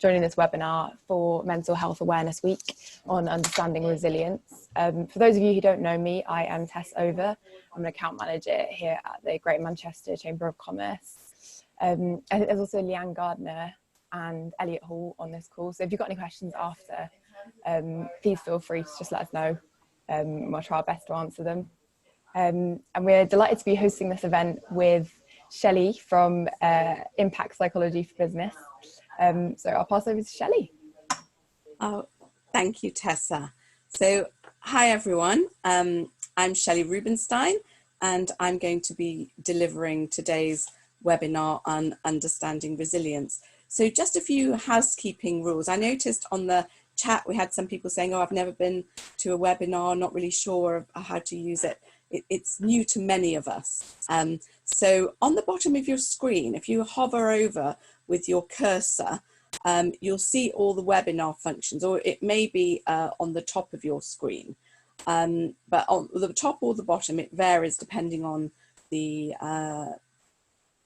joining this webinar for Mental Health Awareness Week on understanding resilience. For those of you who don't know me, I am Tess Over. I'm an account manager here at the Greater Manchester Chamber of Commerce. I think there's also Leanne Gardner and Elliot Hall on this call. So if you've got any questions after, please feel free to just let us know. We'll try our best to answer them. And we're delighted to be hosting this event with Shelly from Impact Psychology for Business. So I'll pass over to Shelly. Oh, thank you, Tessa. So, hi everyone. I'm Shelly Rubinstein, and I'm going to be delivering today's webinar on understanding resilience. So just a few housekeeping rules. I noticed on the chat we had some people saying, oh, I've never been to a webinar, not really sure how to use it. It's new to many of us. So on the bottom of your screen, if you hover over with your cursor, you'll see all the webinar functions, or it may be on the top of your screen. But on the top or the bottom, it varies depending on the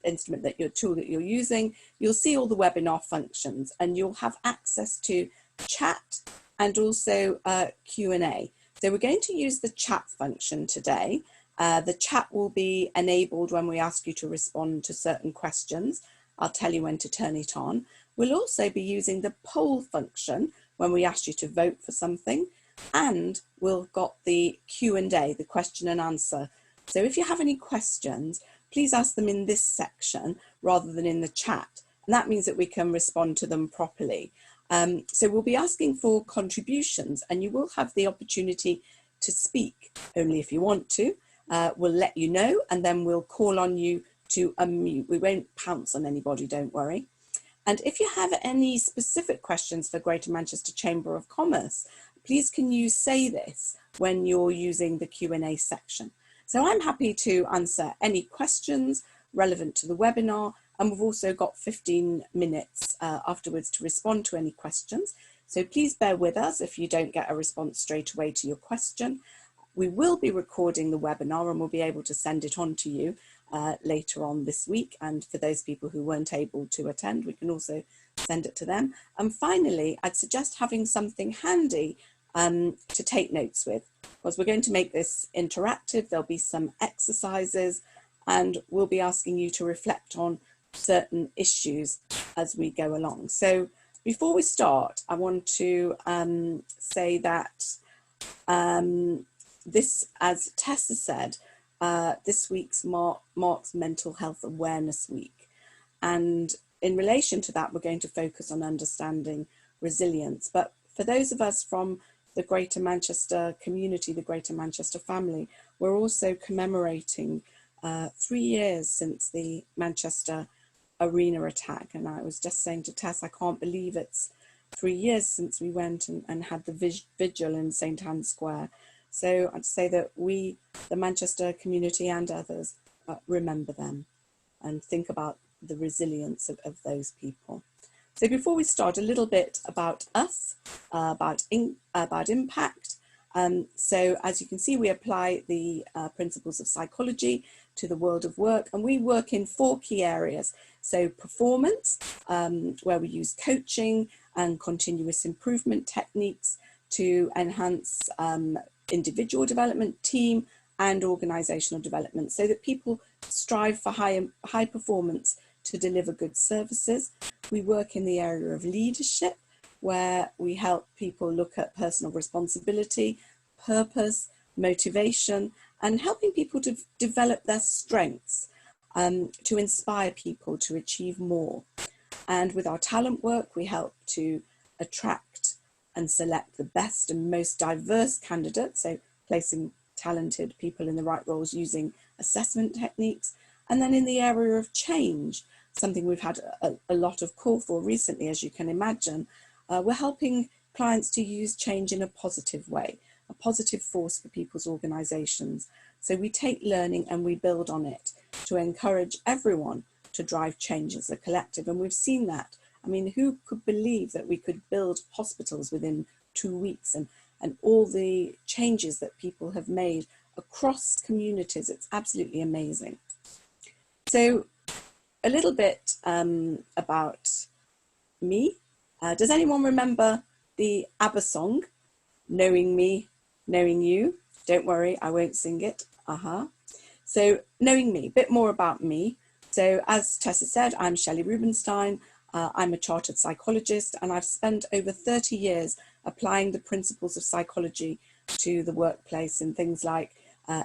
instrument that tool that you're using. You'll see all the webinar functions, and you'll have access to chat and also Q&A. So we're going to use the chat function today. The chat will be enabled when we ask you to respond to certain questions. I'll tell you when to turn it on. We'll also be using the poll function when we ask you to vote for something. And we've got the Q&A, the question and answer. So if you have any questions, please ask them in this section rather than in the chat. And that means that we can respond to them properly. So we'll be asking for contributions, and you will have the opportunity to speak only if you want to. We'll let you know, and then we'll call on you to unmute. We won't pounce on anybody, don't worry. And if you have any specific questions for Greater Manchester Chamber of Commerce, please can you say this when you're using the Q&A section. So I'm happy to answer any questions relevant to the webinar, and we've also got 15 minutes afterwards to respond to any questions. So please bear with us if you don't get a response straight away to your question. We will be recording the webinar and we'll be able to send it on to you later on this week. And for those people who weren't able to attend, we can also send it to them. And finally, I'd suggest having something handy to take notes with, because we're going to make this interactive. There'll be some exercises, and we'll be asking you to reflect on certain issues as we go along. So before we start, I want to say that this, as Tessa said, this week's marks Mental Health Awareness Week. And in relation to that, we're going to focus on understanding resilience. But for those of us from the Greater Manchester community, the Greater Manchester family, we're also commemorating 3 years since the Manchester Arena attack. And I was just saying to Tess, I can't believe it's 3 years since we went and had the vigil in St. Anne's Square. So I'd say that we, the Manchester community and others, remember them and think about the resilience of those people. So before we start, a little bit about us, about Impact. So as you can see, we apply the principles of psychology to the world of work, and we work in 4 key areas. So performance, where we use coaching and continuous improvement techniques to enhance individual development, team and organizational development, so that people strive for high performance to deliver good services. We work in the area of leadership, where we help people look at personal responsibility, purpose, motivation, and helping people to develop their strengths, to inspire people to achieve more. And with our talent work, we help to attract and select the best and most diverse candidates, so placing talented people in the right roles using assessment techniques. And then in the area of change, something we've had a lot of call for recently, as you can imagine, we're helping clients to use change in a positive way, a positive force for people's organizations. So we take learning and we build on it to encourage everyone to drive change as a collective. And we've seen that. I mean, who could believe that we could build hospitals within 2 weeks, and all the changes that people have made across communities? It's absolutely amazing. So a little bit about me. Does anyone remember the ABBA song, Knowing Me, Knowing You? Don't worry, I won't sing it. So knowing me, a bit more about me. So as Tessa said, I'm Shelly Rubinstein. I'm a chartered psychologist, and I've spent over 30 years applying the principles of psychology to the workplace in things like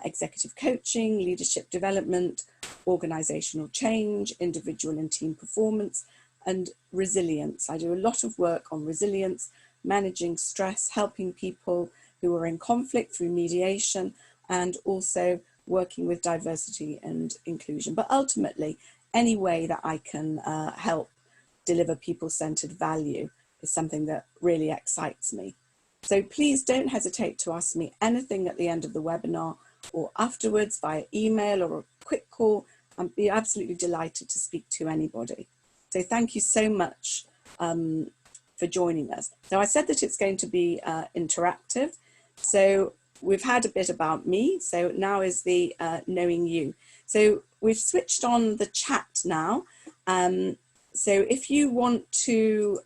executive coaching, leadership development, organizational change, individual and team performance, and resilience. I do a lot of work on resilience, managing stress, helping people who are in conflict through mediation, and also working with diversity and inclusion. But ultimately, any way that I can help deliver people-centered value is something that really excites me. So please don't hesitate to ask me anything at the end of the webinar or afterwards via email or a quick call. I'd be absolutely delighted to speak to anybody. So thank you so much for joining us. So I said that it's going to be interactive. So we've had a bit about me. So now is the knowing you. So we've switched on the chat now. So if you want to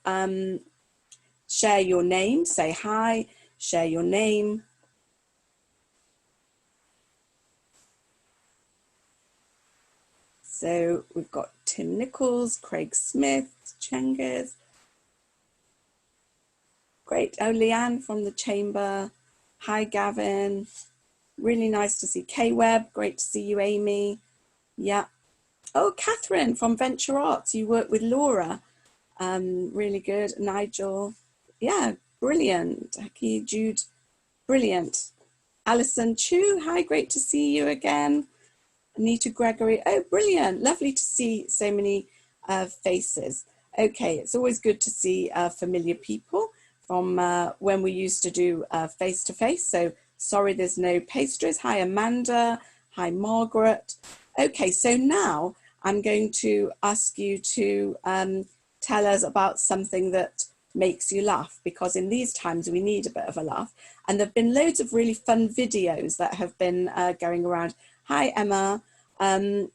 share your name, say hi, share your name. So we've got Tim Nichols, Craig Smith, Cengiz. Great. Oh, Leanne from the Chamber. Hi, Gavin. Really nice to see K-Web. Great to see you, Amy. Yeah. Oh, Catherine from Venture Arts. You work with Laura. Really good. Nigel. Yeah, brilliant. Aki, Jude. Brilliant. Alison Chu. Hi, great to see you again. Anita Gregory. Oh, brilliant. Lovely to see so many faces. Okay, it's always good to see familiar people from when we used to do face-to-face. So sorry there's no pastries. Hi, Amanda. Hi, Margaret. Okay, so now I'm going to ask you to tell us about something that makes you laugh, because in these times we need a bit of a laugh. And there have been loads of really fun videos that have been going around. Hi, Emma. And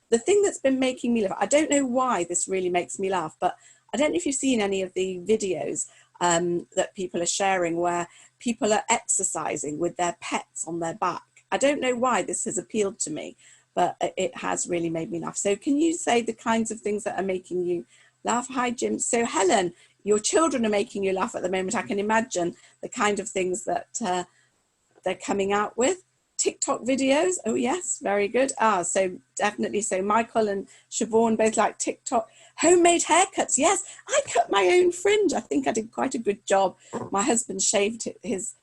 the thing that's been making me laugh, I don't know why this really makes me laugh, but I don't know if you've seen any of the videos that people are sharing where people are exercising with their pets on their back. I don't know why this has appealed to me, but it has really made me laugh. So can you say the kinds of things that are making you laugh? Hi, Jim. So Helen, your children are making you laugh at the moment. I can imagine the kind of things that they're coming out with. TikTok videos. Oh yes, very good. So definitely. So Michael and Siobhan both like TikTok. Homemade haircuts. Yes, I cut my own fringe. I think I did quite a good job. My husband shaved his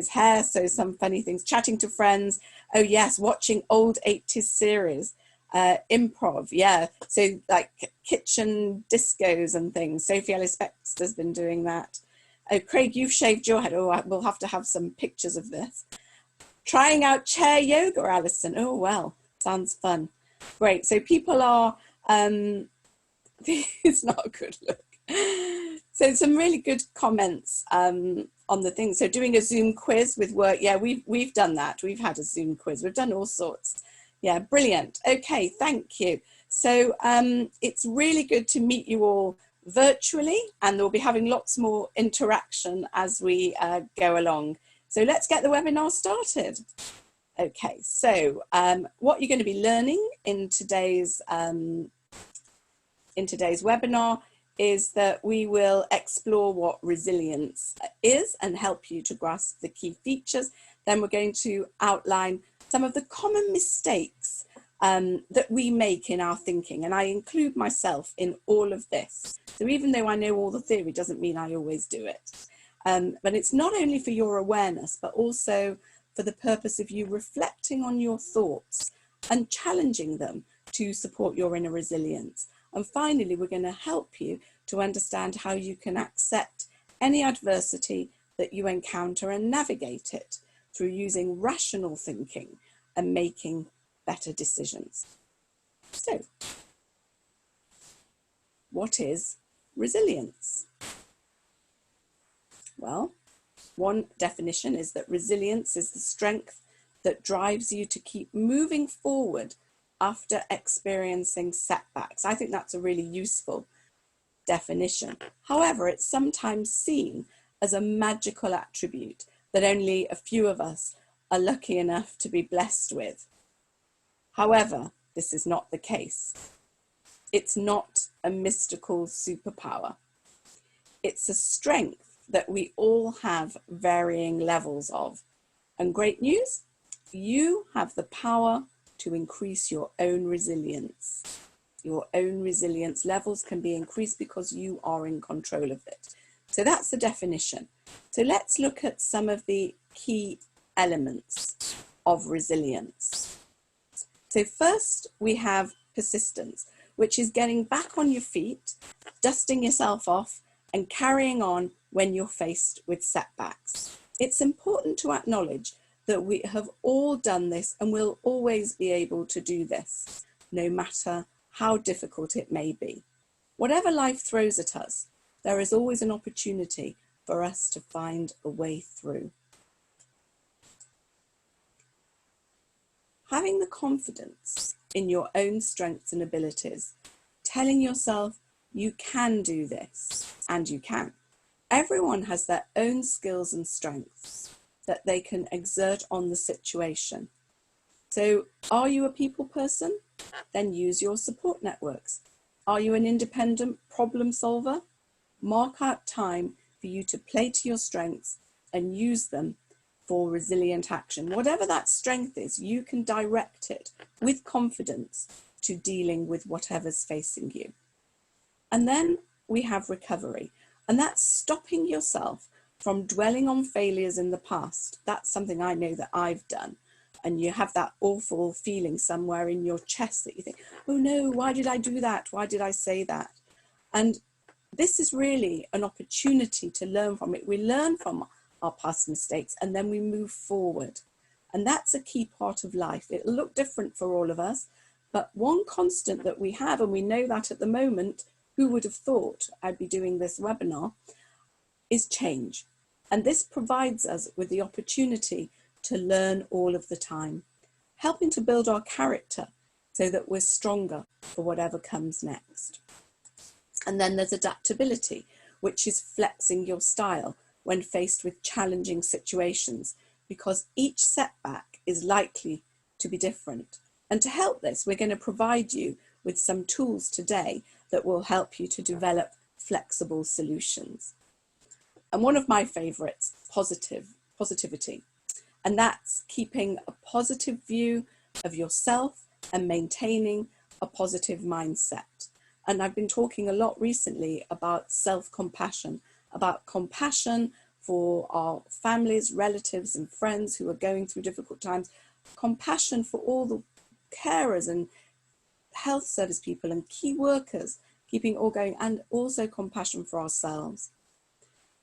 hair. So some funny things. Chatting to friends. Oh yes, watching old 80s series. Improv. Yeah. So like kitchen discos and things. Sophie Ellis Bextor's been doing that. Oh, Craig, you've shaved your head. Oh, we'll have to have some pictures of this. Trying out chair yoga, Alison. Oh, well, sounds fun. Great. So people are, it's not a good look. So some really good comments on the thing. So doing a Zoom quiz with work. Yeah, we've done that. We've had a Zoom quiz. We've done all sorts. Yeah, brilliant. Okay, thank you. So it's really good to meet you all virtually, and we'll be having lots more interaction as we go along. So let's get the webinar started. Okay, so what you're going to be learning in today's webinar is that we will explore what resilience is and help you to grasp the key features. Then we're going to outline some of the common mistakes that we make in our thinking, and I include myself in all of this. So even though I know all the theory, doesn't mean I always do it. But it's not only for your awareness, but also for the purpose of you reflecting on your thoughts and challenging them to support your inner resilience. And finally, we're going to help you to understand how you can accept any adversity that you encounter and navigate it through using rational thinking and making better decisions. So, what is resilience? Well, one definition is that resilience is the strength that drives you to keep moving forward after experiencing setbacks. I think that's a really useful definition. However, it's sometimes seen as a magical attribute that only a few of us are lucky enough to be blessed with. However, this is not the case. It's not a mystical superpower. It's a strength that we all have varying levels of. And great news, you have the power to increase your own resilience. Your own resilience levels can be increased because you are in control of it. So that's the definition. So let's look at some of the key elements of resilience. So first we have persistence, which is getting back on your feet, dusting yourself off and carrying on when you're faced with setbacks. It's important to acknowledge that we have all done this and will always be able to do this, no matter how difficult it may be. Whatever life throws at us, there is always an opportunity for us to find a way through. Having the confidence in your own strengths and abilities, telling yourself you can do this, and you can. Everyone has their own skills and strengths that they can exert on the situation. So are you a people person? Then use your support networks. Are you an independent problem solver? Mark out time for you to play to your strengths and use them for resilient action. Whatever that strength is, you can direct it with confidence to dealing with whatever's facing you. And then we have recovery, and that's stopping yourself from dwelling on failures in the past. That's something I know that I've done. And you have that awful feeling somewhere in your chest that you think, oh no, why did I do that? Why did I say that? And this is really an opportunity to learn from it. We learn from our past mistakes and then we move forward. And that's a key part of life. It'll look different for all of us, but one constant that we have, and we know that at the moment, who would have thought I'd be doing this webinar, is change. And this provides us with the opportunity to learn all of the time, helping to build our character so that we're stronger for whatever comes next. And then there's adaptability, which is flexing your style when faced with challenging situations, because each setback is likely to be different. And to help this, we're going to provide you with some tools today that will help you to develop flexible solutions. And one of my favorites, positivity. And that's keeping a positive view of yourself and maintaining a positive mindset. And I've been talking a lot recently about self-compassion, about compassion for our families, relatives and friends who are going through difficult times, compassion for all the carers and health service people and key workers, keeping it all going, and also compassion for ourselves.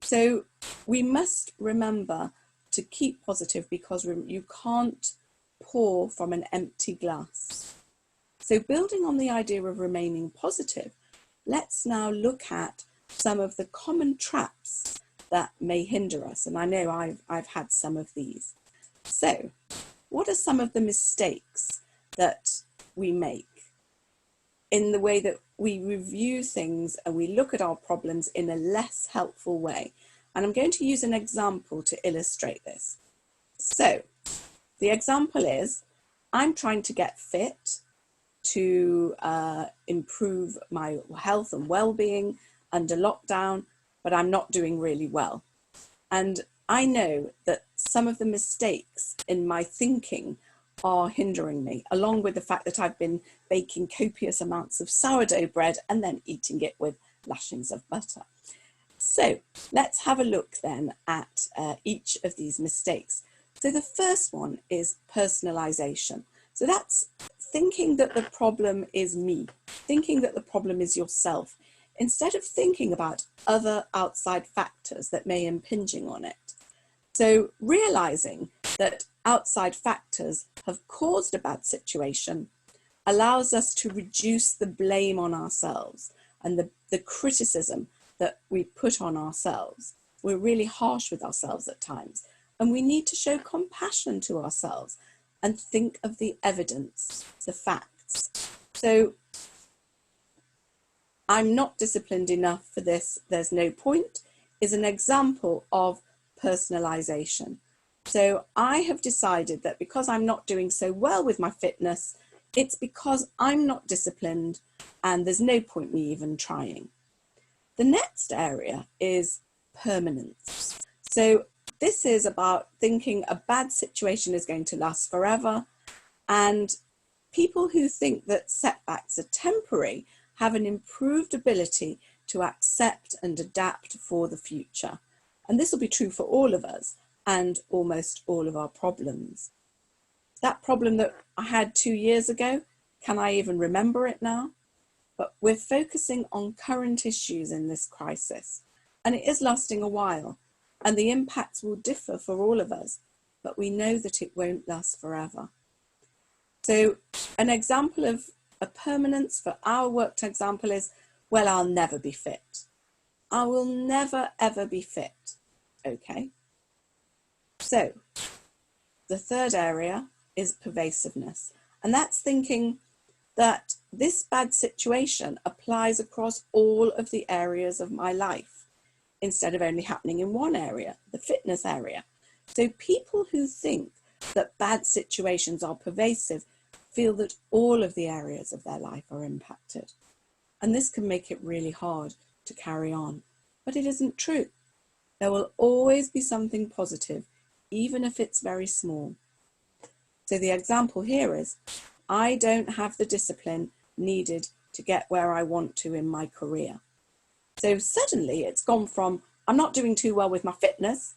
So we must remember to keep positive, because you can't pour from an empty glass. So building on the idea of remaining positive, let's now look at some of the common traps that may hinder us. And I know I've had some of these. So what are some of the mistakes that we make in the way that we review things and we look at our problems in a less helpful way? And I'm going to use an example to illustrate this. So the example is, I'm trying to get fit to improve my health and well-being under lockdown, but I'm not doing really well. And I know that some of the mistakes in my thinking are hindering me, along with the fact that I've been baking copious amounts of sourdough bread and then eating it with lashings of butter. So let's have a look then at each of these mistakes. So the first one is personalization. So that's thinking that the problem is me, thinking that the problem is yourself, instead of thinking about other outside factors that may impinging on it. So realizing that outside factors have caused a bad situation allows us to reduce the blame on ourselves and the criticism that we put on ourselves. We're really harsh with ourselves at times, and we need to show compassion to ourselves and think of the evidence, the facts. So I'm not disciplined enough for this, there's no point, is an example of personalization. So I have decided that because I'm not doing so well with my fitness, it's because I'm not disciplined and there's no point me even trying. The next area is permanence. So this is about thinking a bad situation is going to last forever, and people who think that setbacks are temporary have an improved ability to accept and adapt for the future. And this will be true for all of us and almost all of our problems. That problem that I had 2 years ago, can I even remember it now? But we're focusing on current issues in this crisis, and it is lasting a while, and the impacts will differ for all of us, but we know that it won't last forever. So an example of a permanence for our worked example is, well, I'll never be fit. I will never, ever be fit. Okay. So the third area is pervasiveness, and that's thinking that this bad situation applies across all of the areas of my life instead of only happening in one area, the fitness area. So people who think that bad situations are pervasive feel that all of the areas of their life are impacted. And this can make it really hard to carry on. But it isn't true. There will always be something positive, even if it's very small. So the example here is, I don't have the discipline needed to get where I want to in my career. So suddenly it's gone from, I'm not doing too well with my fitness,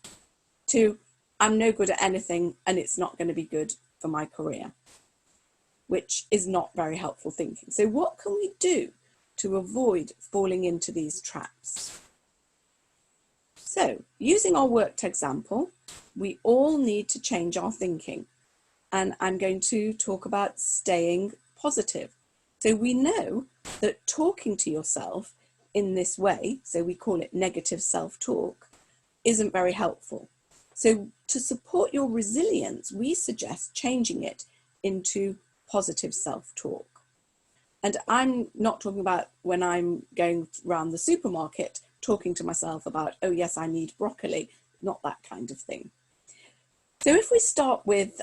to I'm no good at anything and it's not going to be good for my career, which is not very helpful thinking. So what can we do to avoid falling into these traps? So using our worked example, we all need to change our thinking. And I'm going to talk about staying positive. So we know that talking to yourself in this way, so we call it negative self-talk, isn't very helpful. So to support your resilience, we suggest changing it into positive self-talk. And I'm not talking about when I'm going around the supermarket talking to myself about, oh yes, I need broccoli, not that kind of thing. So if we start with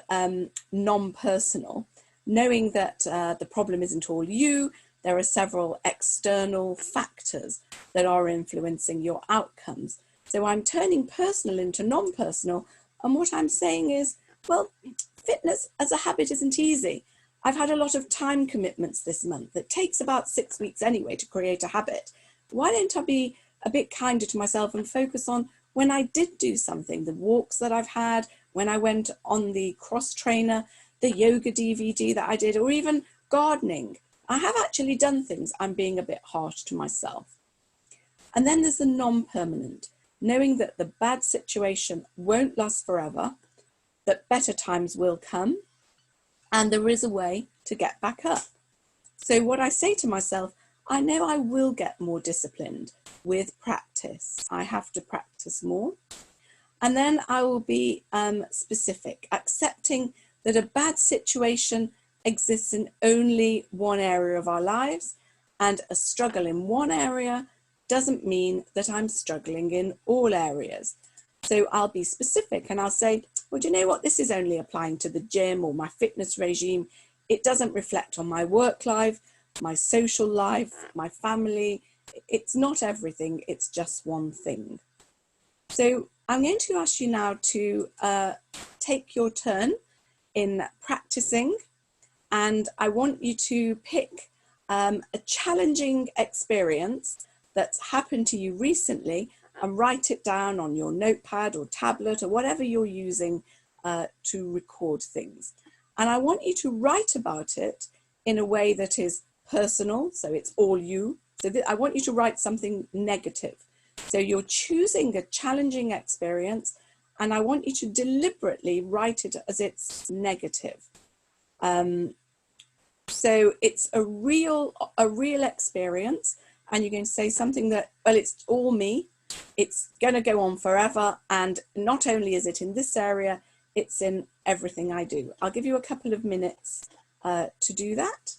non-personal, knowing that the problem isn't all you, there are several external factors that are influencing your outcomes. So I'm turning personal into non-personal, and what I'm saying is, well, fitness as a habit isn't easy. I've had a lot of time commitments this month. It takes about 6 weeks anyway to create a habit. Why don't I be a bit kinder to myself and focus on when I did do something, the walks that I've had, when I went on the cross trainer, the yoga DVD that I did, or even gardening. I have actually done things. I'm being a bit harsh to myself. And then there's the non-permanent, knowing that the bad situation won't last forever, that better times will come, and there is a way to get back up. So what I say to myself, I know I will get more disciplined with practice. I have to practice more. And then I will be specific, accepting that a bad situation exists in only one area of our lives, and a struggle in one area doesn't mean that I'm struggling in all areas. So I'll be specific and I'll say, well, do you know what? This is only applying to the gym or my fitness regime. It doesn't reflect on my work life, my social life, my family. It's not everything, it's just one thing. So I'm going to ask you now to take your turn in practicing, and I want you to pick a challenging experience that's happened to you recently and write it down on your notepad or tablet or whatever you're using to record things. And I want you to write about it in a way that is personal, so it's all you. So I want you to write something negative. So you're choosing a challenging experience, and I want you to deliberately write it as it's negative. So it's a real experience, and you're going to say something that, well, it's all me. It's going to go on forever, and not only is it in this area, it's in everything I do. I'll give you a couple of minutes to do that.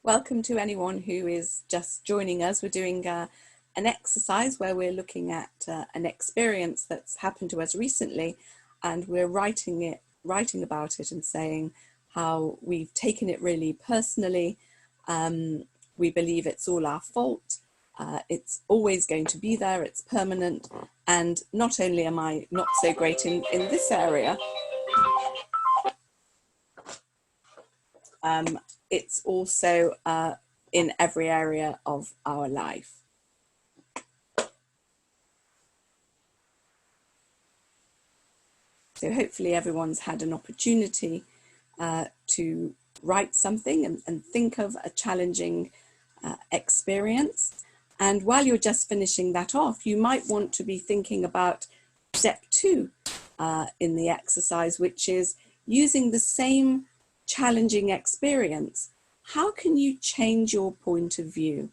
Welcome to anyone who is just joining us. We're doing an exercise where we're looking at an experience that's happened to us recently, and we're writing about it and saying how we've taken it really personally. We believe it's all our fault. It's always going to be there. It's permanent. And not only am I not so great in this area, it's also in every area of our life. So hopefully everyone's had an opportunity to write something and think of a challenging experience. And while you're just finishing that off, you might want to be thinking about step 2 in the exercise, which is using the same challenging experience. How can you change your point of view?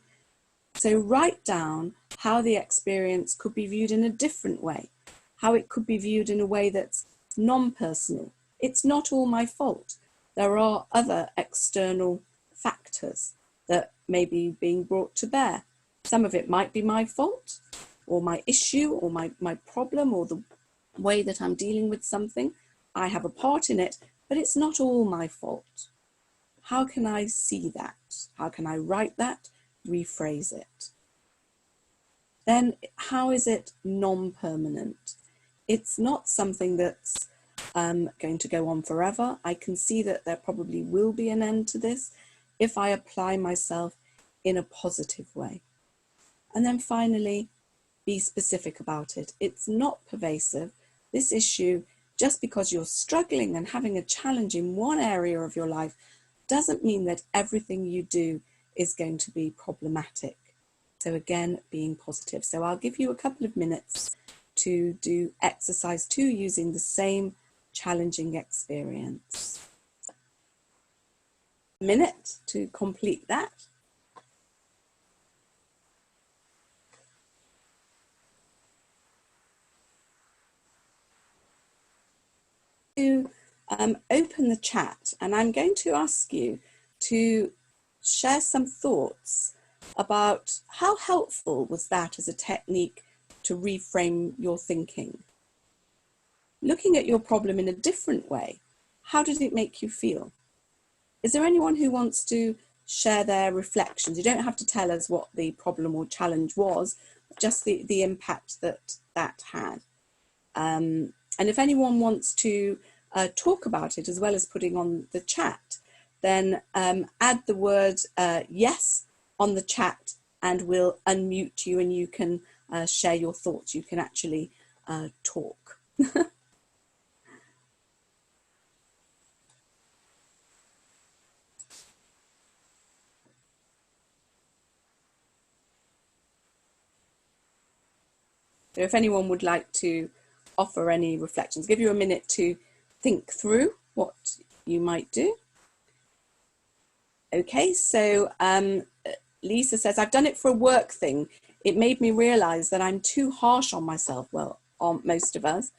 So write down how the experience could be viewed in a different way, how it could be viewed in a way that's non-personal. It's not all my fault. There are other external factors that may be being brought to bear. Some of it might be my fault or my issue or my problem or the way that I'm dealing with something. I have a part in it, but it's not all my fault. How can I see that? How can I write that, rephrase it? Then how is it non-permanent? It's not something that's going to go on forever. I can see that there probably will be an end to this if I apply myself in a positive way. And then finally, be specific about it. It's not pervasive. This issue, just because you're struggling and having a challenge in one area of your life, doesn't mean that everything you do is going to be problematic. So again, being positive. So I'll give you a couple of minutes to do exercise 2 using the same challenging experience. A minute to complete that. To open the chat, and I'm going to ask you to share some thoughts about how helpful was that as a technique to reframe your thinking. Looking at your problem in a different way, how did it make you feel? Is there anyone who wants to share their reflections? You don't have to tell us what the problem or challenge was, just the impact that had. And if anyone wants to talk about it as well as putting on the chat, then add the word yes on the chat and we'll unmute you and you can share your thoughts. You can actually talk. So if anyone would like to offer any reflections, give you a minute to think through what you might do. Okay, so Lisa says, I've done it for a work thing. It made me realize that I'm too harsh on myself, well, on most of us,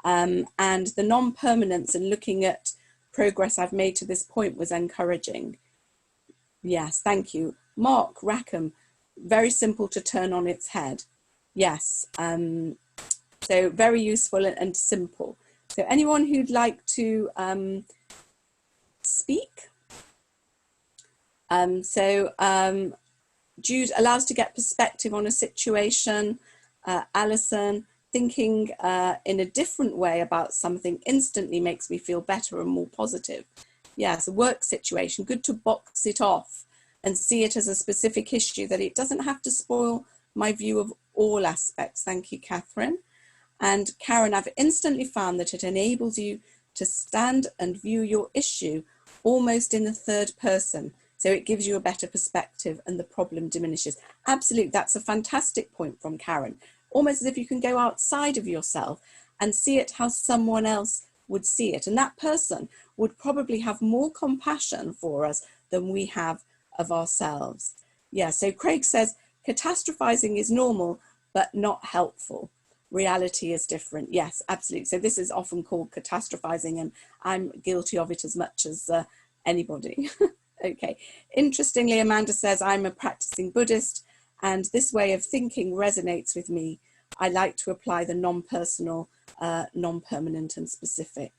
and the non-permanence and looking at progress I've made to this point was encouraging. Yes, thank you. Mark Rackham, very simple to turn on its head. Yes, so very useful and simple. So anyone who'd like to speak? Jude allows to get perspective on a situation. Alison, thinking in a different way about something instantly makes me feel better and more positive. Yes, a work situation, good to box it off and see it as a specific issue, that it doesn't have to spoil my view of all aspects. Thank you, Catherine. And Karen, I've instantly found that it enables you to stand and view your issue almost in the third person. So it gives you a better perspective and the problem diminishes. Absolutely, that's a fantastic point from Karen. Almost as if you can go outside of yourself and see it how someone else would see it. And that person would probably have more compassion for us than we have of ourselves. Yeah, so Craig says, catastrophizing is normal, but not helpful. Reality is different. Yes, absolutely. So this is often called catastrophizing, and I'm guilty of it as much as anybody. Okay. Interestingly, Amanda says, I'm a practicing Buddhist and this way of thinking resonates with me. I like to apply the non-personal, non-permanent and specific.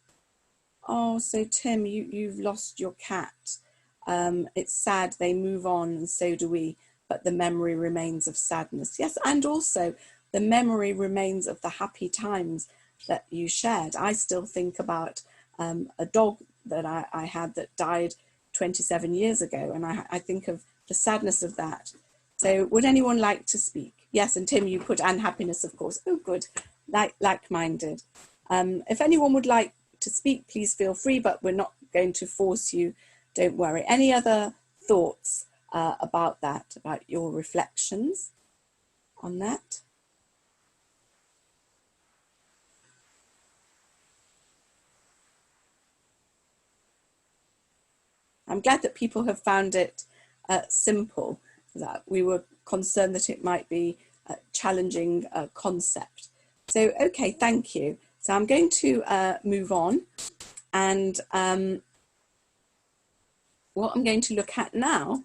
Oh, so Tim, you've lost your cat. It's sad, they move on and so do we, but the memory remains of sadness. Yes, and also the memory remains of the happy times that you shared. I still think about a dog that I had that died 27 years ago, and I think of the sadness of that. So would anyone like to speak? Yes, and Tim, you put and happiness, of course. Oh, good, like-minded. If anyone would like to speak, please feel free, but we're not going to force you, don't worry. Any other thoughts about that, about your reflections on that? I'm glad that people have found it simple, that we were concerned that it might be a challenging concept. So, okay, thank you. So I'm going to move on, and what I'm going to look at now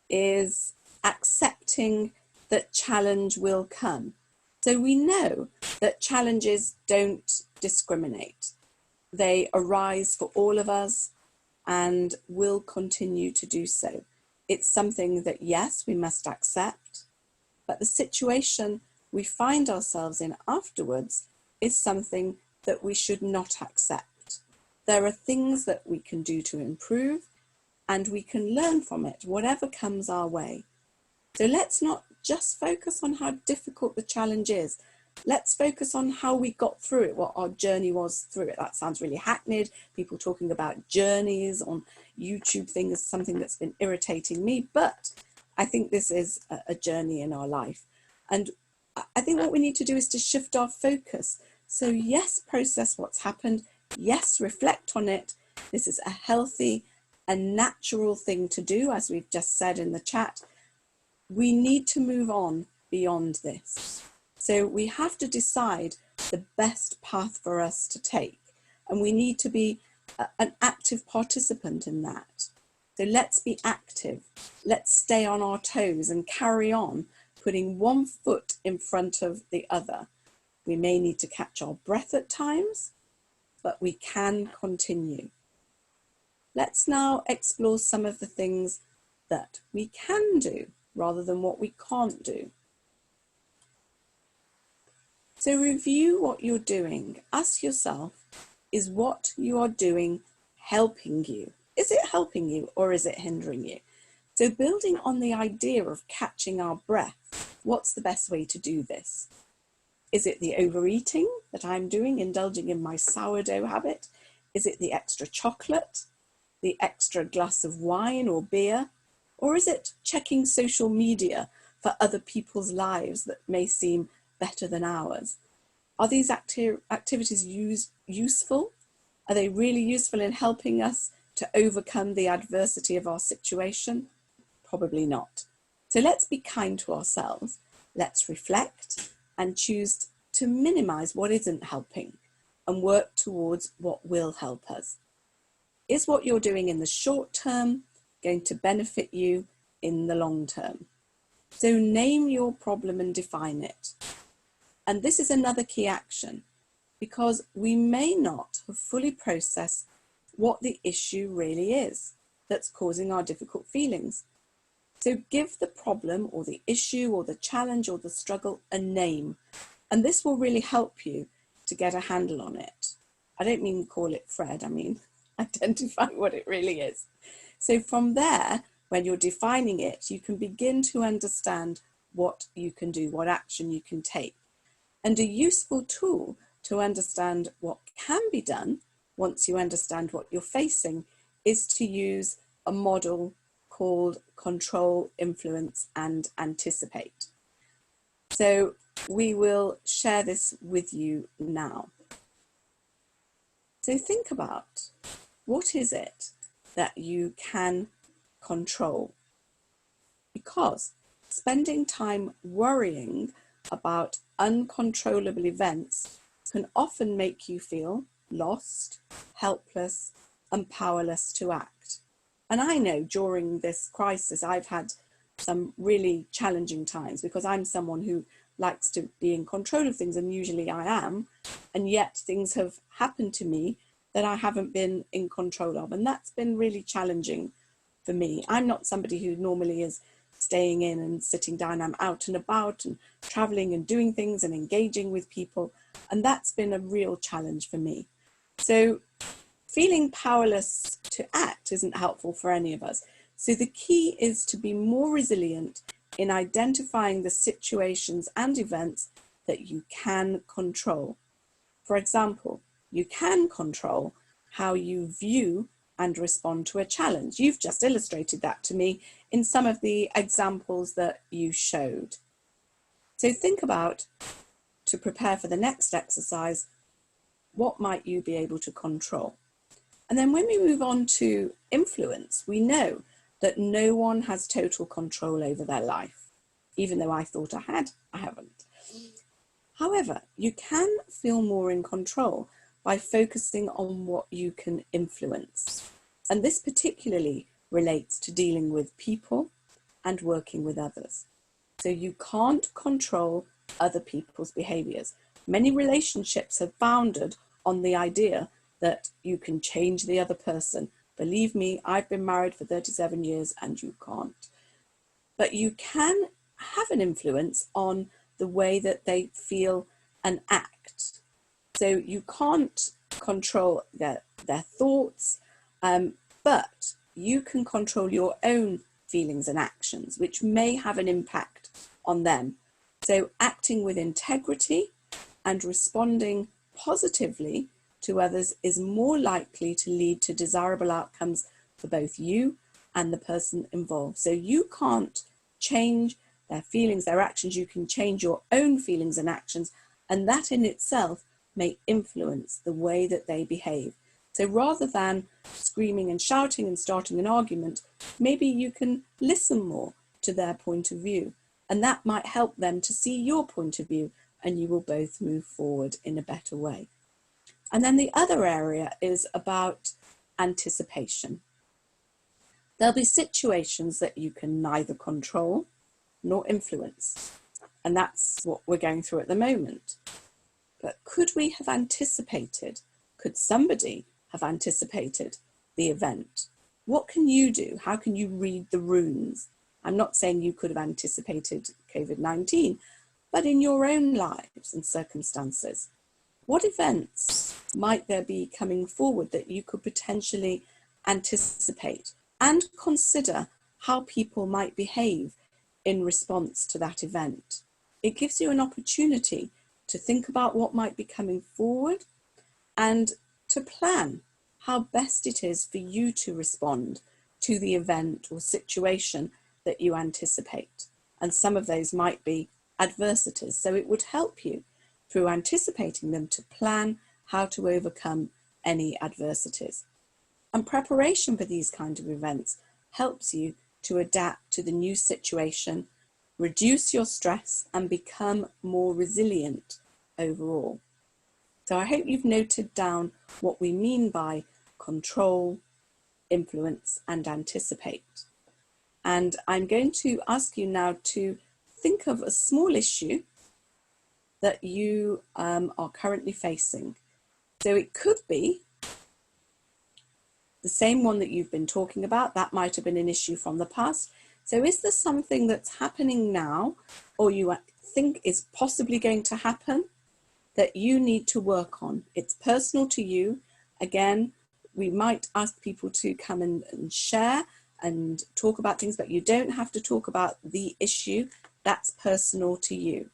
is accepting that challenge will come. So we know that challenges don't discriminate. They arise for all of us and will continue to do so. It's something that, yes, we must accept, but the situation we find ourselves in afterwards is something that we should not accept. There are things that we can do to improve, and we can learn from it, whatever comes our way. So let's not just focus on how difficult the challenge is. Let's focus on how we got through it, what our journey was through it. That sounds really hackneyed. People talking about journeys on YouTube thing is something that's been irritating me, but I think this is a journey in our life. And I think what we need to do is to shift our focus. So yes, process what's happened. Yes, reflect on it. This is a healthy and natural thing to do, as we've just said in the chat. We need to move on beyond this. So we have to decide the best path for us to take, and we need to be an active participant in that. So let's be active. Let's stay on our toes and carry on, putting one foot in front of the other. We may need to catch our breath at times, but we can continue. Let's now explore some of the things that we can do rather than what we can't do. So review what you're doing. Ask yourself, is what you are doing helping you? Is it helping you or is it hindering you? So building on the idea of catching our breath, what's the best way to do this? Is it the overeating that I'm doing, indulging in my sourdough habit? Is it the extra chocolate, the extra glass of wine or beer? Or is it checking social media for other people's lives that may seem better than ours? Are these activities useful? Are they really useful in helping us to overcome the adversity of our situation? Probably not. So let's be kind to ourselves. Let's reflect and choose to minimize what isn't helping and work towards what will help us. Is what you're doing in the short term going to benefit you in the long term? So name your problem and define it. And this is another key action, because we may not have fully processed what the issue really is that's causing our difficult feelings. So give the problem or the issue or the challenge or the struggle a name. And this will really help you to get a handle on it. I don't mean call it Fred, I mean identify what it really is. So from there, when you're defining it, you can begin to understand what you can do, what action you can take. And a useful tool to understand what can be done once you understand what you're facing is to use a model called control, influence, and anticipate. So we will share this with you now. So think about, what is it that you can control? Because spending time worrying about uncontrollable events can often make you feel lost, helpless, and powerless to act. And I know during this crisis, I've had some really challenging times because I'm someone who likes to be in control of things, and usually I am, and yet things have happened to me that I haven't been in control of, and that's been really challenging for me. I'm not somebody who normally is staying in and sitting down. I'm out and about and traveling and doing things and engaging with people, and that's been a real challenge for me. So feeling powerless to act isn't helpful for any of us. So the key is to be more resilient in identifying the situations and events that you can control. For example, you can control how you view and respond to a challenge. You've just illustrated that to me in some of the examples that you showed. So think about, to prepare for the next exercise, what might you be able to control? And then when we move on to influence, we know that no one has total control over their life. Even though I thought I had, I haven't. However, you can feel more in control by focusing on what you can influence. And this particularly relates to dealing with people and working with others. So you can't control other people's behaviors. Many relationships have founded on the idea that you can change the other person. Believe me, I've been married for 37 years and you can't. But you can have an influence on the way that they feel and act. So you can't control their thoughts, but you can control your own feelings and actions, which may have an impact on them. So acting with integrity and responding positively to others is more likely to lead to desirable outcomes for both you and the person involved. So you can't change their feelings, their actions. You can change your own feelings and actions, and that in itself may influence the way that they behave. So rather than screaming and shouting and starting an argument, maybe you can listen more to their point of view, and that might help them to see your point of view, and you will both move forward in a better way. And then the other area is about anticipation. There'll be situations that you can neither control nor influence. And that's what we're going through at the moment. But could we have anticipated, could somebody have anticipated the event? What can you do? How can you read the runes? I'm not saying you could have anticipated COVID-19, but in your own lives and circumstances, what events might there be coming forward that you could potentially anticipate and consider how people might behave in response to that event? It gives you an opportunity to think about what might be coming forward and to plan how best it is for you to respond to the event or situation that you anticipate. And some of those might be adversities. So it would help you through anticipating them to plan how to overcome any adversities. And preparation for these kind of events helps you to adapt to the new situation, reduce your stress, and become more resilient overall. So I hope you've noted down what we mean by control, influence, and anticipate. And I'm going to ask you now to think of a small issue that you are currently facing. So it could be the same one that you've been talking about. That might have been an issue from the past. So is there something that's happening now, or you think is possibly going to happen, that you need to work on? It's personal to you. Again, we might ask people to come and share and talk about things, but you don't have to talk about the issue. That's personal to you.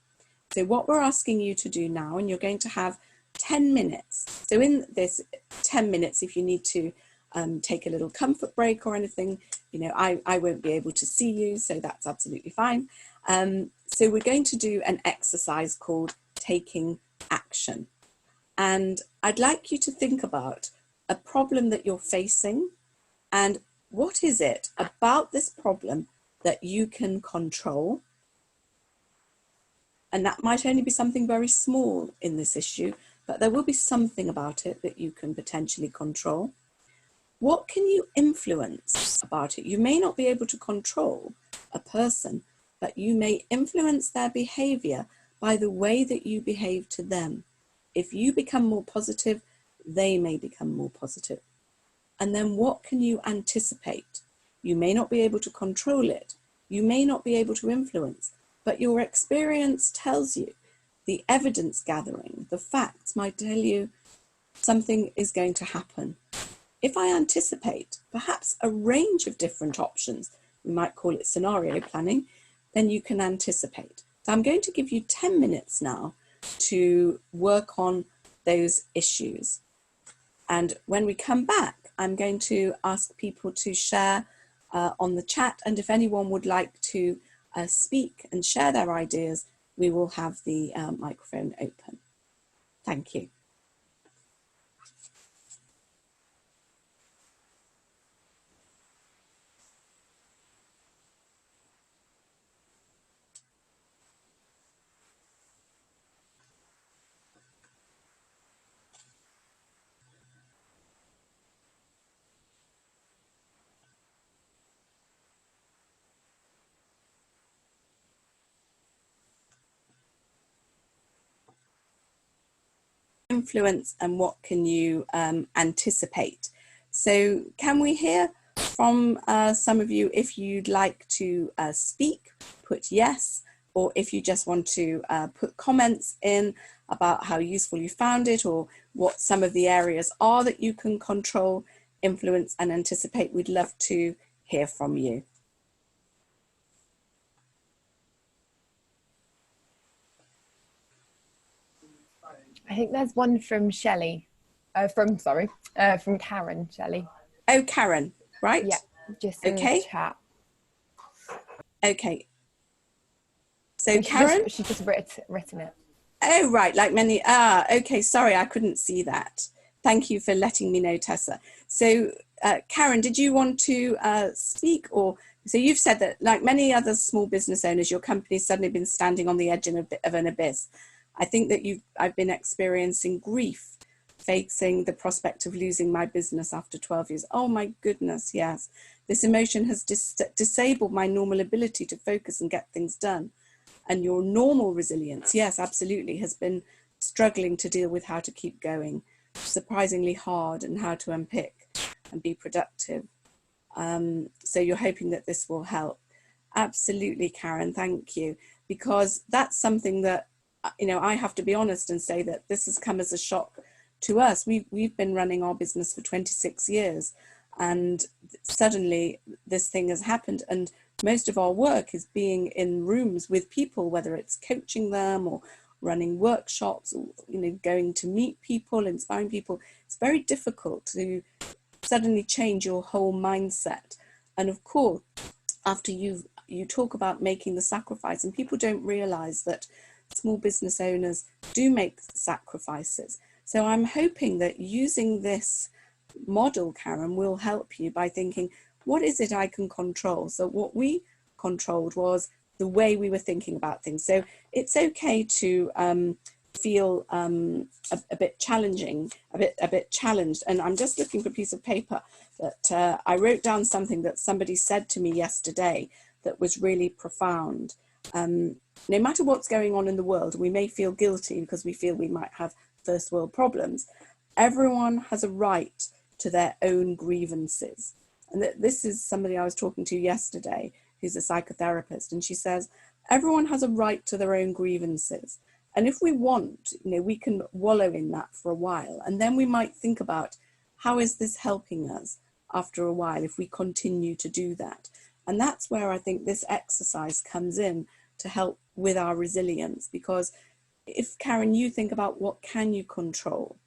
So what we're asking you to do now, and you're going to have 10 minutes. So in this 10 minutes, if you need to take a little comfort break or anything, you know, I won't be able to see you, so that's absolutely fine. So we're going to do an exercise called taking action. And I'd like you to think about a problem that you're facing, and what is it about this problem that you can control? And that might only be something very small in this issue, but there will be something about it that you can potentially control. What can you influence about it? You may not be able to control a person, but you may influence their behavior by the way that you behave to them. If you become more positive, they may become more positive. And then what can you anticipate? You may not be able to control it. You may not be able to influence, but your experience tells you, the evidence gathering, the facts might tell you something is going to happen. If I anticipate perhaps a range of different options, we might call it scenario planning, then you can anticipate. So I'm going to give you 10 minutes now to work on those issues. And when we come back, I'm going to ask people to share on the chat. And if anyone would like to speak and share their ideas, we will have the microphone open. Thank you. Influence and what can you anticipate? So can we hear from some of you? If you'd like to speak, put yes, or if you just want to put comments in about how useful you found it or what some of the areas are that you can control, influence and anticipate, we'd love to hear from you. I think there's one from Shelly, from Karen, Shelly. Oh, Karen, right? Yeah, just in the chat. Okay. So she just written it. Oh, right, like many, okay, sorry, I couldn't see that. Thank you for letting me know, Tessa. So, Karen, did you want to speak? Or so you've said that, like many other small business owners, your company's suddenly been standing on the edge of an abyss. I think that I've been experiencing grief, facing the prospect of losing my business after 12 years. Oh my goodness, yes. This emotion has disabled my normal ability to focus and get things done. And your normal resilience, yes, absolutely, has been struggling to deal with how to keep going, surprisingly hard, and how to unpick and be productive. So you're hoping that this will help. Absolutely, Karen, thank you. Because that's something that, you know, I have to be honest and say that this has come as a shock to us. We've been running our business for 26 years, and suddenly this thing has happened. And most of our work is being in rooms with people, whether it's coaching them or running workshops or, you know, going to meet people, inspiring people. It's very difficult to suddenly change your whole mindset. And of course, after you talk about making the sacrifice, and people don't realize that small business owners do make sacrifices. So I'm hoping that using this model, Karen, will help you by thinking, what is it I can control? So what we controlled was the way we were thinking about things. So it's okay to feel a bit challenging, a bit challenged. And I'm just looking for a piece of paper that I wrote down something that somebody said to me yesterday that was really profound. No matter what's going on in the world, we may feel guilty because we feel we might have first world problems. Everyone has a right to their own grievances. And this is somebody I was talking to yesterday who's a psychotherapist, and she says, everyone has a right to their own grievances. And if we want, you know, we can wallow in that for a while, and then we might think about, how is this helping us after a while if we continue to do that? And that's where I think this exercise comes in to help with our resilience, because if, Karen, you think about what can you control,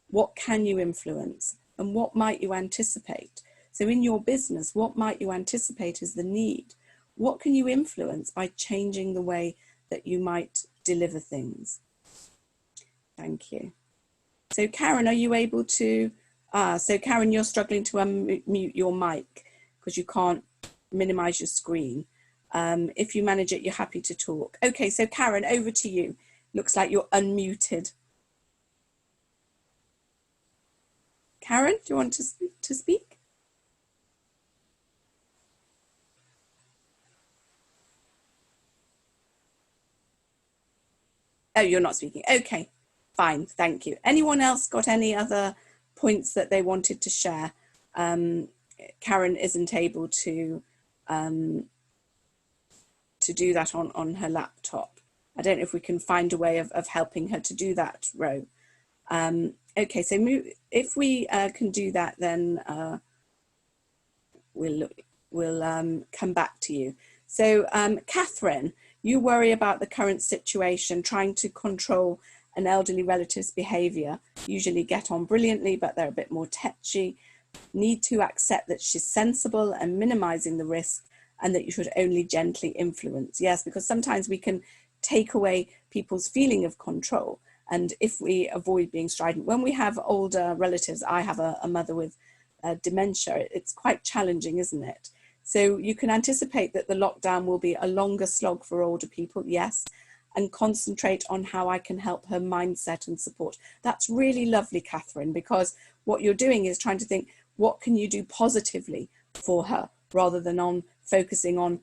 what can you influence, and what might you anticipate? So in your business, what might you anticipate is the need? What can you influence by changing the way that you might deliver things? Thank you. So Karen, are you able to, so Karen, you're struggling to unmute your mic because you can't minimize your screen. If you manage it, you're happy to talk. Okay, so Karen, over to you. Looks like you're unmuted. Karen, do you want to speak? Oh, you're not speaking. Okay, fine, thank you. Anyone else got any other points that they wanted to share? Karen isn't able to do that on her laptop. I don't know if we can find a way of helping her to do that, Ro. Okay, so if we can do that, then we'll come back to you. So Catherine, you worry about the current situation, trying to control an elderly relative's behaviour, usually get on brilliantly, but they're a bit more tetchy, need to accept that she's sensible and minimising the risk, and that you should only gently influence. Yes, because sometimes we can take away people's feeling of control. And if we avoid being strident, when we have older relatives, I have a mother with dementia, it's quite challenging, isn't it? So you can anticipate that the lockdown will be a longer slog for older people, yes, and concentrate on how I can help her mindset and support. That's really lovely, Catherine, because what you're doing is trying to think, what can you do positively for her, rather than on focusing on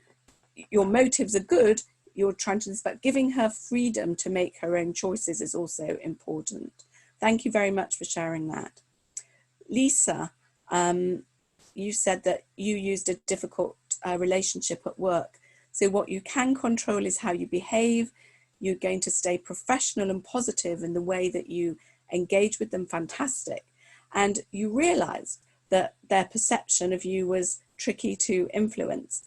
your motives are good. You're trying to, but giving her freedom to make her own choices is also important. Thank you very much for sharing that. Lisa, you said that you used a difficult relationship at work. So what you can control is how you behave. You're going to stay professional and positive in the way that you engage with them. Fantastic. And you realized that their perception of you was tricky to influence,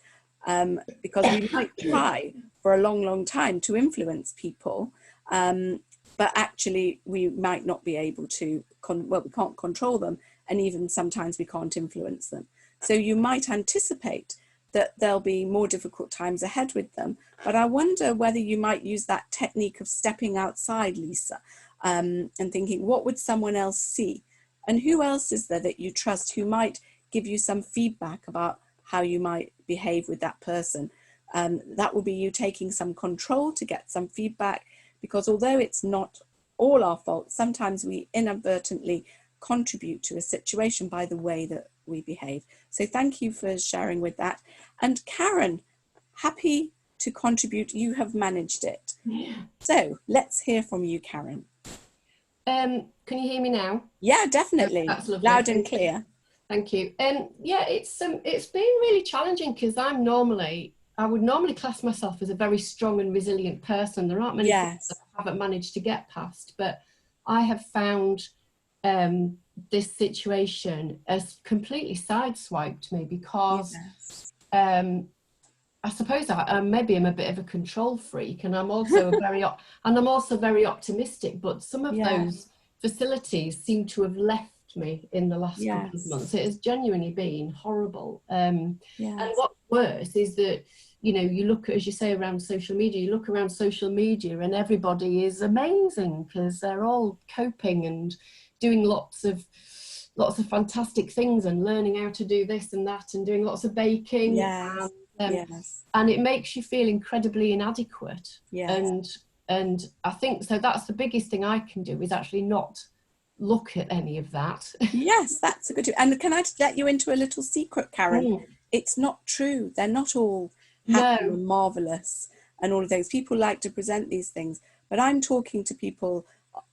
because we might try for a long, long time to influence people, but actually we might not be able to, well, we can't control them, and even sometimes we can't influence them. So you might anticipate that there'll be more difficult times ahead with them, but I wonder whether you might use that technique of stepping outside, Lisa, and thinking, what would someone else see? And who else is there that you trust who might give you some feedback about how you might behave with that person? That will be you taking some control to get some feedback, because although it's not all our fault, sometimes we inadvertently contribute to a situation by the way that we behave. So thank you for sharing with that. And Karen, happy to contribute. You have managed it. Yeah. So let's hear from you, Karen. Can you hear me now? Yeah, definitely. That's lovely. Loud and clear. Thank you. Yeah, it's been really challenging, because I would normally class myself as a very strong and resilient person. There aren't many things that I haven't managed to get past, but I have found this situation has completely sideswiped me, because I suppose maybe I'm a bit of a control freak, and I'm also very optimistic. But some of those facilities seem to have left me in the last couple of months. It has genuinely been horrible. And what's worse is that, you know, you look at, as you say, around social media, you look around social media and everybody is amazing, because they're all coping and doing lots of fantastic things and learning how to do this and that and doing lots of baking. And it makes you feel incredibly inadequate. And I think so that's the biggest thing I can do, is actually not look at any of that. Yes, that's a good tip. And can I let you into a little secret, Karen? It's not true. They're not all happy and marvelous and all of those. People like to present these things, but I'm talking to people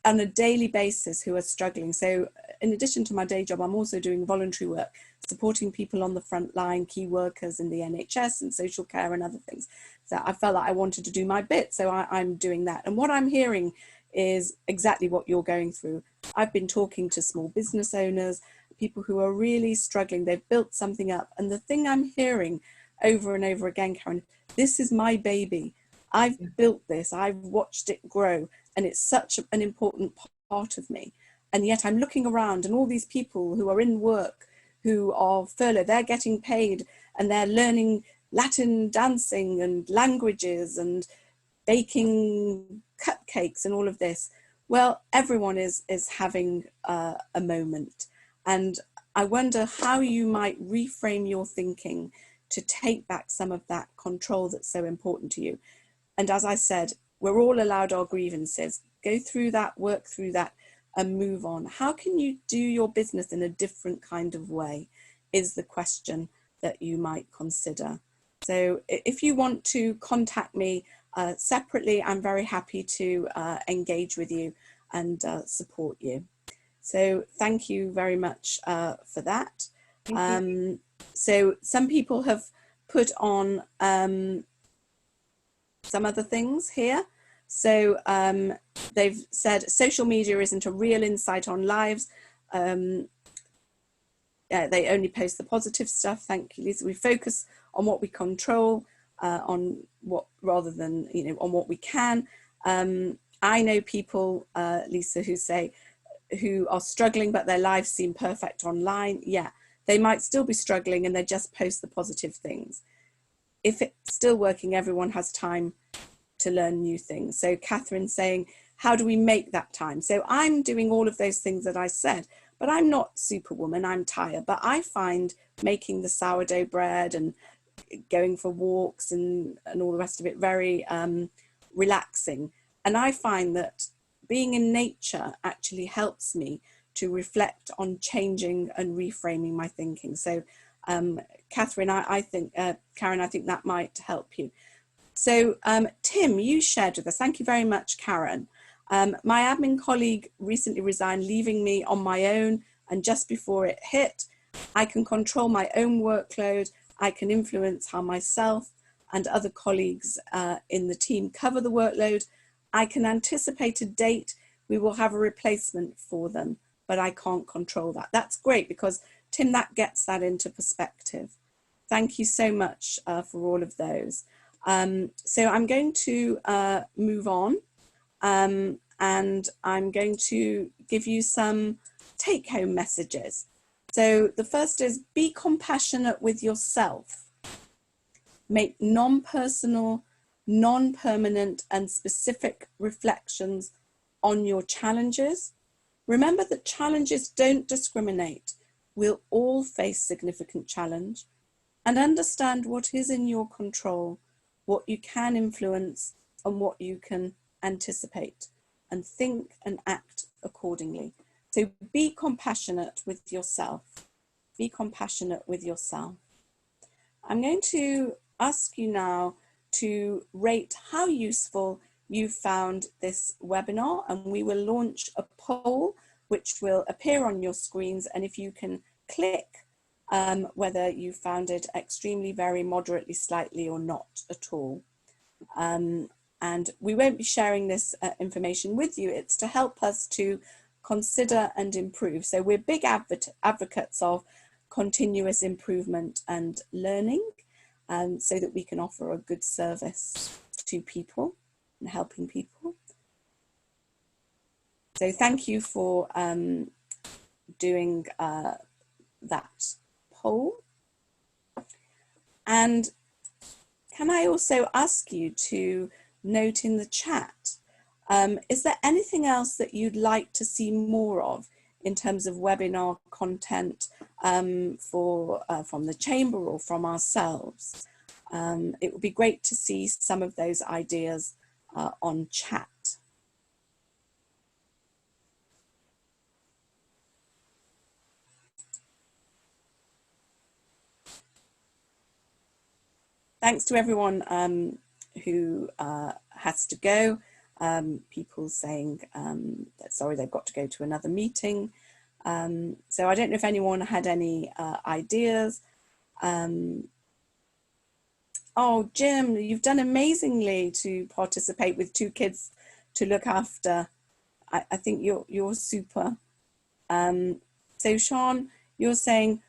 on a daily basis who are struggling. So in addition to my day job, I'm also doing voluntary work, supporting people on the front line, key workers in the NHS and social care and other things. So I felt like I wanted to do my bit, so I'm doing that. And what I'm hearing is exactly what you're going through. I've been talking to small business owners, people who are really struggling. They've built something up. And the thing I'm hearing over and over again, Karen, this is my baby. I've built this, I've watched it grow, and it's such an important part of me. And yet I'm looking around and all these people who are in work, who are furloughed, they're getting paid and they're learning Latin dancing and languages and baking cupcakes and all of this. Well, everyone is having a moment. And I wonder how you might reframe your thinking to take back some of that control that's so important to you. And as I said, we're all allowed our grievances. Go through that, work through that, and move on? How can you do your business in a different kind of way is the question that you might consider. So if you want to contact me separately, I'm very happy to engage with you and support you. So thank you very much for that. So some people have put on some other things here. So they've said social media isn't a real insight on lives. They only post the positive stuff. Thank you, Lisa. We focus on what we control, on what rather than on what we can. I know people, Lisa, who are struggling, but their lives seem perfect online. Yeah, they might still be struggling, and they just post the positive things. If it's still working, everyone has time to learn new things. So Catherine's saying, how do we make that time? So I'm doing all of those things that I said, but I'm not superwoman, I'm tired. But I find making the sourdough bread and going for walks and all the rest of it very relaxing. And I find that being in nature actually helps me to reflect on changing and reframing my thinking. So Catherine, I think, Karen, I think that might help you. So Tim, you shared with us, thank you very much, Karen. My admin colleague recently resigned, leaving me on my own, and just before it hit, I can control my own workload. I can influence how myself and other colleagues in the team cover the workload. I can anticipate a date we will have a replacement for them, but I can't control that. That's great, because Tim, that gets that into perspective. Thank you so much for all of those. So I'm going to move on, and I'm going to give you some take-home messages. So the first is, be compassionate with yourself. Make non-personal, non-permanent and specific reflections on your challenges. Remember that challenges don't discriminate. We'll all face significant challenge, and understand what is in your control, what you can influence and what you can anticipate, and think and act accordingly. So be compassionate with yourself. Be compassionate with yourself. I'm going to ask you now to rate how useful you found this webinar, and we will launch a poll which will appear on your screens, and if you can click whether you found it extremely, very, moderately, slightly or not at all. And we won't be sharing this information with you. It's to help us to consider and improve. So we're big advocates of continuous improvement and learning, so that we can offer a good service to people and helping people. So thank you for doing that poll. And can I also ask you to note in the chat, is there anything else that you'd like to see more of in terms of webinar content from the Chamber or from ourselves? It would be great to see some of those ideas on chat. Thanks to everyone who has to go. People saying that sorry, they've got to go to another meeting. So I don't know if anyone had any ideas. Oh, Jim, you've done amazingly to participate with 2 kids to look after. I think you're super. So Sean, you're saying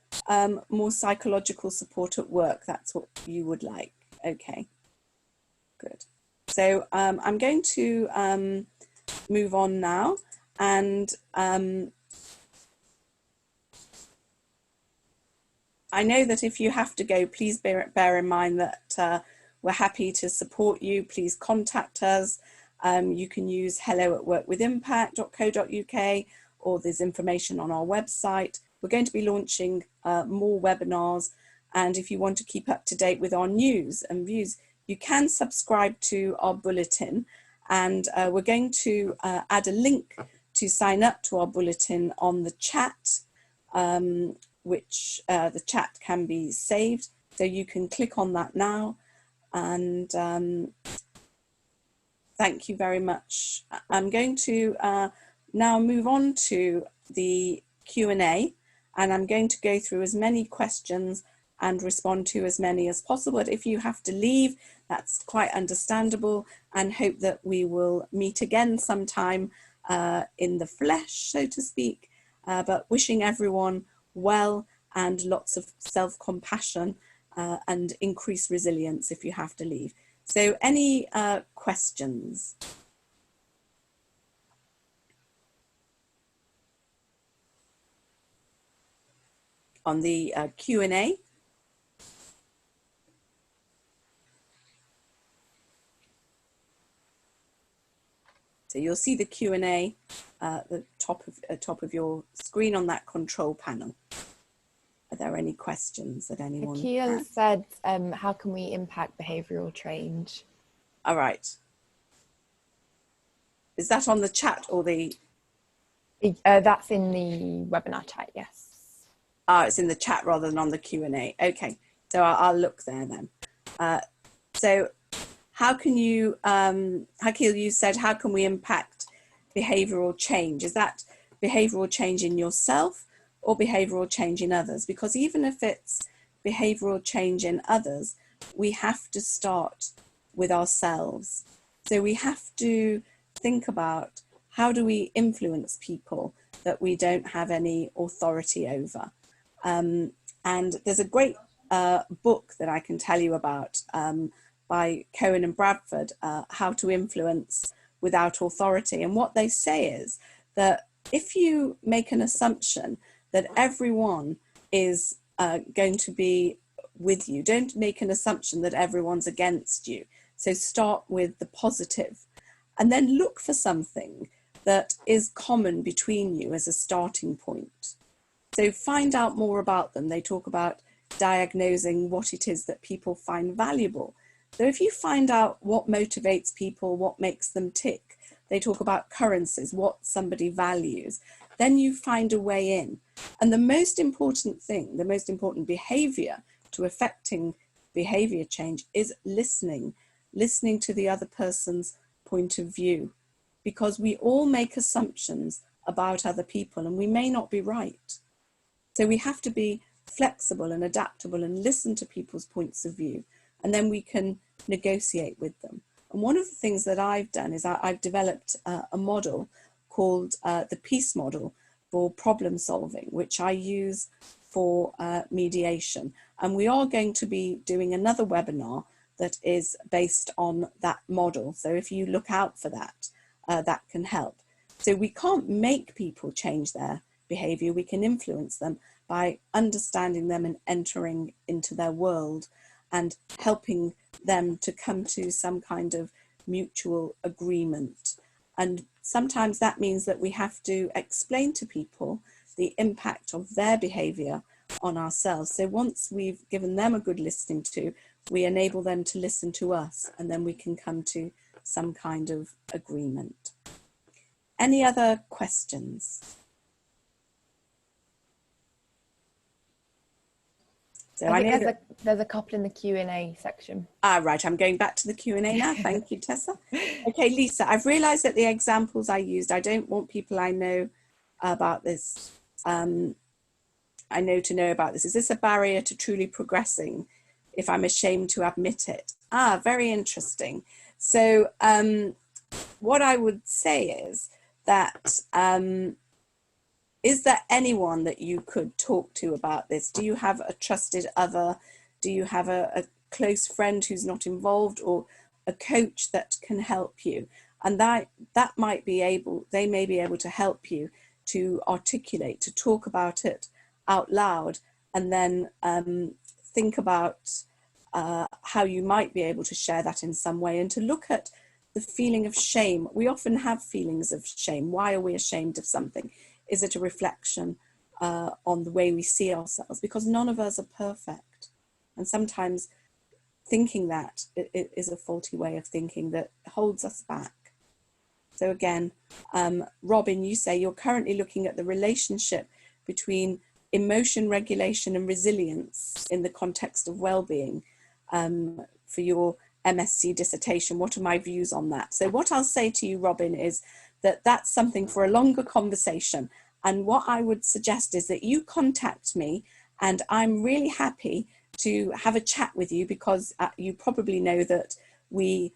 more psychological support at work. That's what you would like. Okay, good. So I'm going to move on now, and I know that if you have to go, please bear in mind that we're happy to support you. Please contact us. You can use hello@workwithimpact.co.uk, or there's information on our website. We're going to be launching more webinars, and if you want to keep up to date with our news and views, you can subscribe to our bulletin, and we're going to add a link to sign up to our bulletin on the chat, which the chat can be saved. So you can click on that now. And thank you very much. I'm going to now move on to the Q&A, and I'm going to go through as many questions and respond to as many as possible. But if you have to leave, that's quite understandable, and hope that we will meet again sometime in the flesh, so to speak, but wishing everyone well and lots of self-compassion and increased resilience if you have to leave. So any questions? On the Q&A? So you'll see the Q&A at the top of your screen on that control panel. Are there any questions that anyone Akil said, how can we impact behavioural change? All right. Is that on the chat or the... That's in the webinar chat, yes. It's in the chat rather than on the Q&A. Okay, so I'll look there then. So how can you, Akil, you said, how can we impact behavioural change? Is that behavioural change in yourself or behavioural change in others? Because even if it's behavioural change in others, we have to start with ourselves. So we have to think about, how do we influence people that we don't have any authority over? And there's a great book that I can tell you about by Cohen and Bradford, How to Influence Without Authority. And what they say is that if you make an assumption that everyone is going to be with you, don't make an assumption that everyone's against you. So start with the positive, and then look for something that is common between you as a starting point. So find out more about them. They talk about diagnosing what it is that people find valuable. So if you find out what motivates people, what makes them tick, they talk about currencies, what somebody values, then you find a way in. And the most important thing, the most important behavior to affecting behavior change is listening to the other person's point of view, because we all make assumptions about other people and we may not be right. So we have to be flexible and adaptable and listen to people's points of view, and then we can negotiate with them. And one of the things that I've done is I've developed a model called the peace model for problem solving, which I use for mediation. And we are going to be doing another webinar that is based on that model. So if you look out for that, that can help. So we can't make people change their behavior. We can influence them by understanding them and entering into their world and helping them to come to some kind of mutual agreement. And sometimes that means that we have to explain to people the impact of their behavior on ourselves. So once we've given them a good listening to, we enable them to listen to us, and then we can come to some kind of agreement. Any other questions? So I think there's a couple in the Q&A section. Right, I'm going back to the Q&A now. Thank you, Tessa. Okay, Lisa, I've realised that the examples I used, I don't want people I know about this, I know to know about this. Is this a barrier to truly progressing if I'm ashamed to admit it? Very interesting. So what I would say is that, is there anyone that you could talk to about this? Do you have a trusted other? Do you have a close friend who's not involved, or a coach that can help you? And that might be able, they may be able to help you to articulate, to talk about it out loud, and then think about how you might be able to share that in some way, and to look at the feeling of shame. We often have feelings of shame. Why are we ashamed of something? Is it a reflection on the way we see ourselves? Because none of us are perfect. And sometimes thinking that it is a faulty way of thinking that holds us back. So again, Robin, you say you're currently looking at the relationship between emotion regulation and resilience in the context of well-being for your MSc dissertation. What are my views on that? So what I'll say to you, Robin, is that that's something for a longer conversation. And what I would suggest is that you contact me, and I'm really happy to have a chat with you, because you probably know that we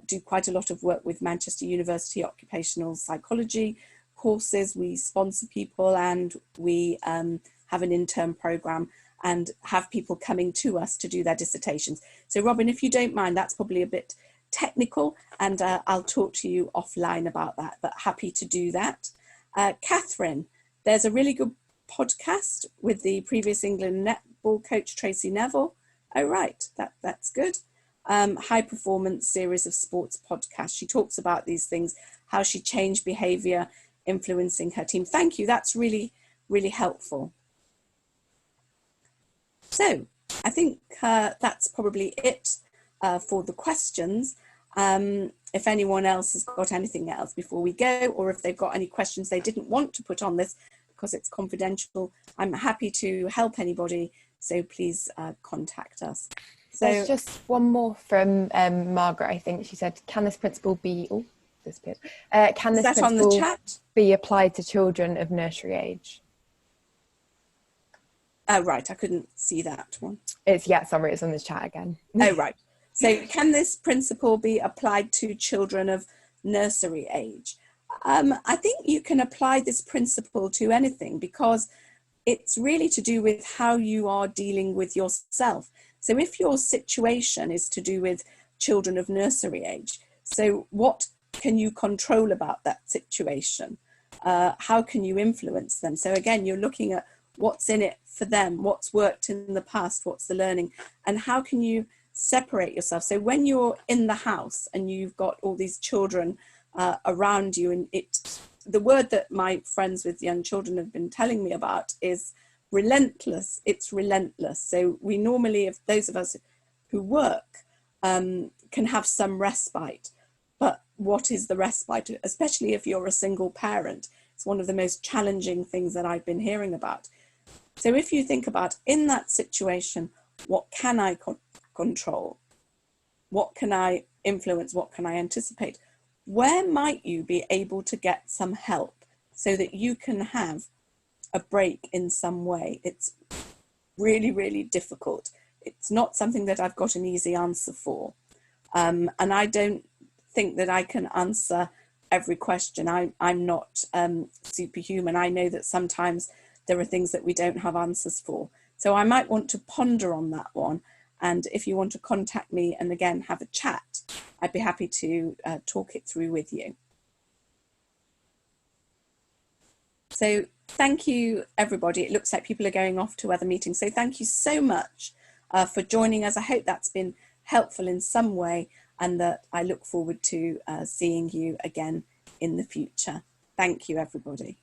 do quite a lot of work with Manchester University occupational psychology courses. We sponsor people, and we have an intern program and have people coming to us to do their dissertations. So Robin, if you don't mind, that's probably a bit technical, and I'll talk to you offline about that, but happy to do that. Catherine, there's a really good podcast with the previous England netball coach Tracy Neville. Oh right, that's good. High performance series of sports podcasts. She talks about these things, how she changed behavior influencing her team. Thank you, that's really, really helpful. So I think that's probably it for the questions. If anyone else has got anything else before we go, or if they've got any questions they didn't want to put on this because it's confidential, I'm happy to help anybody, so please contact us. So there's just one more from Margaret, I think. She said, can this principle be, oh, disappeared. Can this on the principle chat? be applied to children of nursery age? Oh, right, I couldn't see that one. It's on the chat again. Oh, right. So can this principle be applied to children of nursery age? I think you can apply this principle to anything, because it's really to do with how you are dealing with yourself. So if your situation is to do with children of nursery age, so what can you control about that situation? How can you influence them? So again, you're looking at what's in it for them, what's worked in the past, what's the learning, and how can you separate yourself? So when you're in the house and you've got all these children around you, and the word that my friends with young children have been telling me about is relentless. It's relentless. So we normally, if those of us who work, can have some respite, but what is the respite, especially if you're a single parent? It's one of the most challenging things that I've been hearing about. So if you think about, in that situation, what can I control? What can I influence? What can I anticipate? Where might you be able to get some help so that you can have a break in some way? It's really, really difficult. It's not something that I've got an easy answer for. And I don't think that I can answer every question. I'm not superhuman. I know that sometimes there are things that we don't have answers for. So I might want to ponder on that one. And if you want to contact me and again have a chat, I'd be happy to talk it through with you. So thank you, everybody. It looks like people are going off to other meetings. So thank you so much for joining us. I hope that's been helpful in some way, and that I look forward to seeing you again in the future. Thank you, everybody.